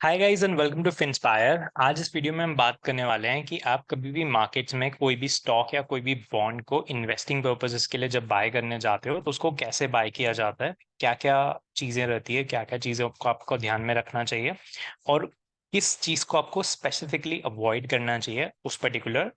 Hi guys and welcome to Finspire. आज इस video में हम बात करने वाले हैं कि आप कभी भी मार्केट्स में कोई भी स्टॉक या कोई भी बॉन्ड को इन्वेस्टिंग पर्पसेस के लिए जब बाय करने जाते हो तो उसको कैसे बाय किया जाता है, क्या क्या चीज़ें रहती है, क्या क्या चीज़ें को आपको ध्यान में रखना चाहिए और किस चीज़ को आपको स्पेसिफिकली अवॉइड करना चाहिए उस पर्टिकुलर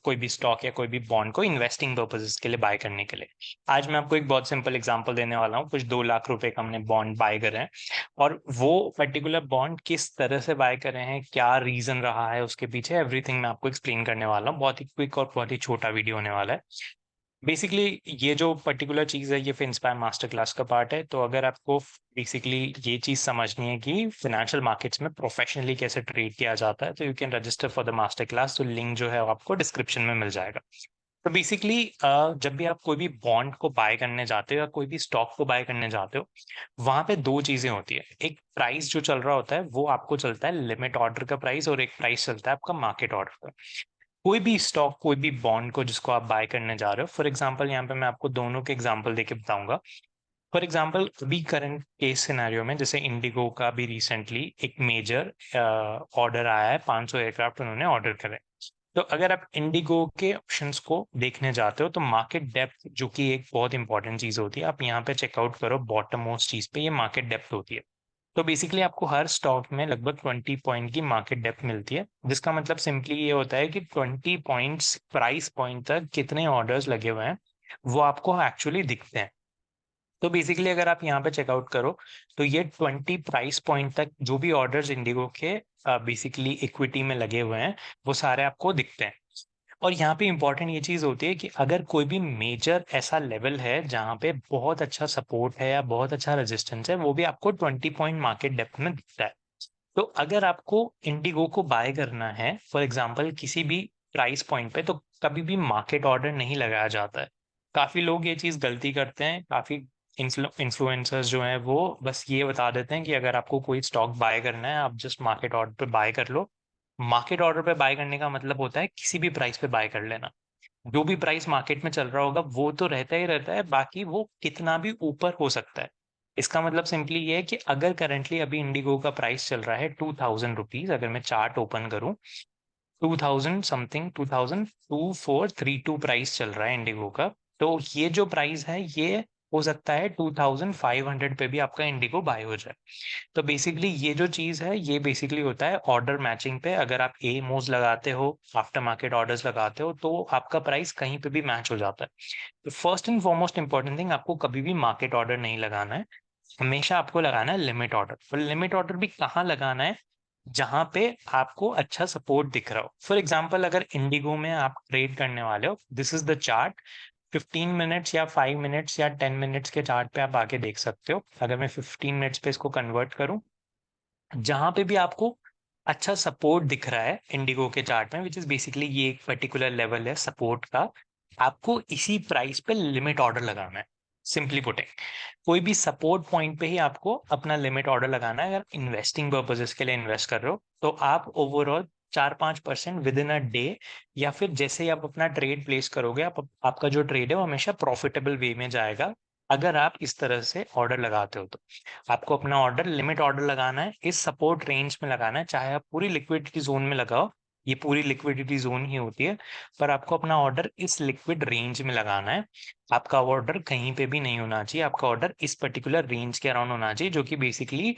कोई भी स्टॉक या कोई भी बॉन्ड को इन्वेस्टिंग पर्पसेस के लिए बाय करने के लिए। आज मैं आपको एक बहुत सिंपल एग्जांपल देने वाला हूँ। कुछ 2 लाख रुपए का हमने बॉन्ड बाय करे हैं और वो पर्टिकुलर बॉन्ड किस तरह से बाय कर रहे हैं, क्या रीजन रहा है उसके पीछे, एवरीथिंग मैं आपको एक्सप्लेन करने वाला हूँ। बहुत ही क्विक और बहुत ही छोटा वीडियो होने वाला है। बेसिकली ये जो पर्टिकुलर चीज है ये फिनस्पायर मास्टर क्लास का पार्ट है। तो अगर आपको बेसिकली ये चीज समझनी है कि फाइनेंशियल मार्केट्स में प्रोफेशनली कैसे ट्रेड किया जाता है तो you can register for the master class. तो लिंक जो है वो आपको डिस्क्रिप्शन में मिल जाएगा। तो बेसिकली जब भी आप कोई भी बॉन्ड को बाय करने जाते हो या कोई भी स्टॉक को बाय करने जाते हो, वहां पे दो चीजें होती है। एक प्राइस जो चल रहा होता है वो आपको चलता है लिमिट ऑर्डर का प्राइस, और एक प्राइस चलता है आपका मार्केट ऑर्डर का। कोई भी स्टॉक कोई भी बॉन्ड को जिसको आप बाय करने जा रहे हो, फॉर एग्जांपल यहाँ पे मैं आपको दोनों के एग्जांपल देके बताऊंगा। फॉर एग्जांपल अभी करंट केस सिनेरियो में जैसे इंडिगो का भी रिसेंटली एक मेजर ऑर्डर आया है, 500 एयरक्राफ्ट उन्होंने ऑर्डर करे। तो अगर आप इंडिगो के ऑप्शंस को देखने जाते हो तो मार्केट डेप्थ जो कि एक बहुत इंपॉर्टेंट चीज होती है, आप यहाँ पे चेकआउट करो बॉटम मोस्ट चीज पे, ये मार्केट डेप्थ होती है। तो बेसिकली आपको हर स्टॉक में लगभग 20 पॉइंट की मार्केट डेप्थ मिलती है, जिसका मतलब सिंपली ये होता है कि 20 पॉइंट्स प्राइस पॉइंट तक कितने ऑर्डर्स लगे हुए हैं वो आपको एक्चुअली दिखते हैं। तो बेसिकली अगर आप यहाँ पे चेकआउट करो तो ये 20 प्राइस पॉइंट तक जो भी ऑर्डर्स इंडिगो के बेसिकली इक्विटी में लगे हुए हैं वो सारे आपको दिखते हैं। और यहाँ पे इंपॉर्टेंट ये चीज होती है कि अगर कोई भी मेजर ऐसा लेवल है जहाँ पे बहुत अच्छा सपोर्ट है या बहुत अच्छा रेजिस्टेंस है, वो भी आपको 20 पॉइंट मार्केट डेप्थ में दिखता है। तो अगर आपको इंडिगो को बाय करना है फॉर एग्जांपल किसी भी प्राइस पॉइंट पे, तो कभी भी मार्केट ऑर्डर नहीं लगाया जाता है। काफी लोग ये चीज गलती करते हैं। काफी इन्फ्लुएंसर्स जो हैं वो बस ये बता देते हैं कि अगर आपको कोई स्टॉक बाय करना है आप जस्ट मार्केट ऑर्डर पे बाय कर लो। मार्केट ऑर्डर पे बाय करने का मतलब होता है किसी भी प्राइस पे बाय कर लेना। जो भी प्राइस मार्केट में चल रहा होगा वो तो रहता ही रहता है, बाकी वो कितना भी ऊपर हो सकता है। इसका मतलब सिंपली ये है कि अगर करंटली अभी इंडिगो का प्राइस चल रहा है 2000 रुपीज, अगर मैं चार्ट ओपन करूं 2000 समथिंग 202432 प्राइस चल रहा है इंडिगो का। तो ये जो प्राइस है ये हो सकता है 2500 पे भी आपका इंडिगो बाय हो जाए। तो बेसिकली ये जो चीज है ये बेसिकली होता है ऑर्डर मैचिंग पे। अगर आप ए मोज लगाते हो, आफ्टर मार्केट ऑर्डर्स लगाते हो, तो आपका प्राइस कहीं पे भी मैच हो जाता है। तो first and foremost important thing, आपको कभी भी मार्केट ऑर्डर नहीं लगाना है। हमेशा आपको लगाना है लिमिट ऑर्डर। और लिमिट ऑर्डर भी कहाँ लगाना है? जहां पे आपको अच्छा सपोर्ट दिख रहा हो। फॉर एग्जाम्पल अगर इंडिगो में आप ट्रेड करने वाले हो, this is the chart. 15 minutes या 5 मिनट्स या 10 मिनट्स के चार्ट पे आप आके देख सकते हो। अगर मैं 15 मिनट्स पे इसको कन्वर्ट करूं, जहां पे भी आपको अच्छा सपोर्ट दिख रहा है इंडिगो के चार्ट में, विच इज बेसिकली ये एक पर्टिकुलर लेवल है सपोर्ट का, आपको इसी प्राइस पे लिमिट ऑर्डर लगाना है। सिंपली पुटिंग, कोई भी सपोर्ट पॉइंट पे ही आपको अपना लिमिट ऑर्डर लगाना है। अगर इन्वेस्टिंग पर्पजेस के लिए इन्वेस्ट कर रहे हो तो आप overall 4-5% with in a day, या फिर जैसे ही आप अपना ट्रेड प्लेस करोगे, आपका जो ट्रेड है वो हमेशा प्रॉफिटेबल वे में जाएगा। अगर आप इस तरह से ऑर्डर लगाते हो तो आपको अपना ऑर्डर लिमिट ऑर्डर लगाना है, इस सपोर्ट रेंज में लगाना है। चाहे आप पूरी लिक्विडिटी जोन में लगाओ, ये पूरी लिक्विडिटी जोन ही होती है, पर आपको अपना ऑर्डर इस लिक्विड रेंज में लगाना है। आपका ऑर्डर कहीं पे भी नहीं होना चाहिए, आपका ऑर्डर इस पर्टिकुलर रेंज के अराउंड होना चाहिए, जो कि बेसिकली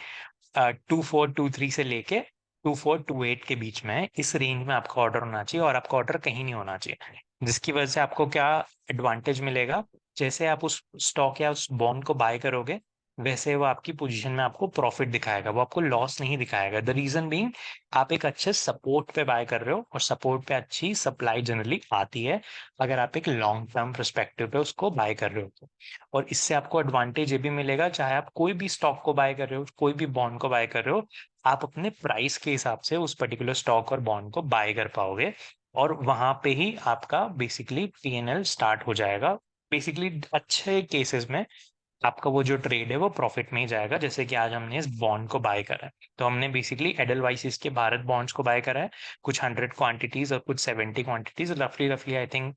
2423 से लेके 2428 के बीच में है। इस रेंज में आपका ऑर्डर होना चाहिए और आपका ऑर्डर कहीं नहीं होना चाहिए। जिसकी वजह से आपको क्या एडवांटेज मिलेगा? जैसे आप उस स्टॉक या उस बॉन्ड को बाय करोगे, वैसे वो आपकी पोजीशन में आपको प्रॉफिट दिखाएगा, वो आपको लॉस नहीं दिखाएगा। द रीजन बीइंग, आप एक अच्छे सपोर्ट पे बाय कर रहे हो और सपोर्ट पे अच्छी सप्लाई जनरली आती है अगर आप एक लॉन्ग टर्म परस्पेक्टिव पे उसको बाय कर रहे हो तो। और इससे आपको एडवांटेज ये भी मिलेगा, चाहे आप कोई भी स्टॉक को बाय कर रहे हो, कोई भी बॉन्ड को बाय कर रहे हो, आप अपने प्राइस के हिसाब से उस पर्टिकुलर स्टॉक और बॉन्ड को बाय कर पाओगे। और वहां पे ही आपका बेसिकली पीएनएल स्टार्ट हो जाएगा। बेसिकली अच्छे केसेस में आपका वो जो ट्रेड है वो प्रॉफिट में ही जाएगा। जैसे कि आज हमने इस बॉन्ड को बाय करा है, तो हमने बेसिकली एडलवाइसिस के भारत बॉन्ड्स को बाय करा है, कुछ 100 क्वांटिटीज और कुछ 70 क्वांटिटीज, रफली रफली आई थिंक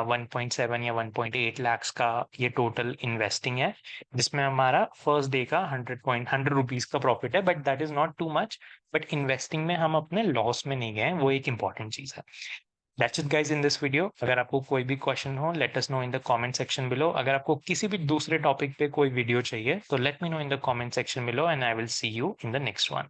1.7 या 1.8 लाख का ये टोटल इन्वेस्टिंग है, जिसमें हमारा फर्स्ट डे का 100 रुपीज का प्रॉफिट है। But that is not too much, but investing में हम अपने लॉस में नहीं गए, वो एक इंपॉर्टेंट चीज है। That's it guys in this video। अगर आपको कोई भी क्वेश्चन हो, let us know in the comment section below। अगर आपको किसी भी दूसरे टॉपिक पे कोई वीडियो चाहिए तो let me know in the comment section below and I will see you in the next one।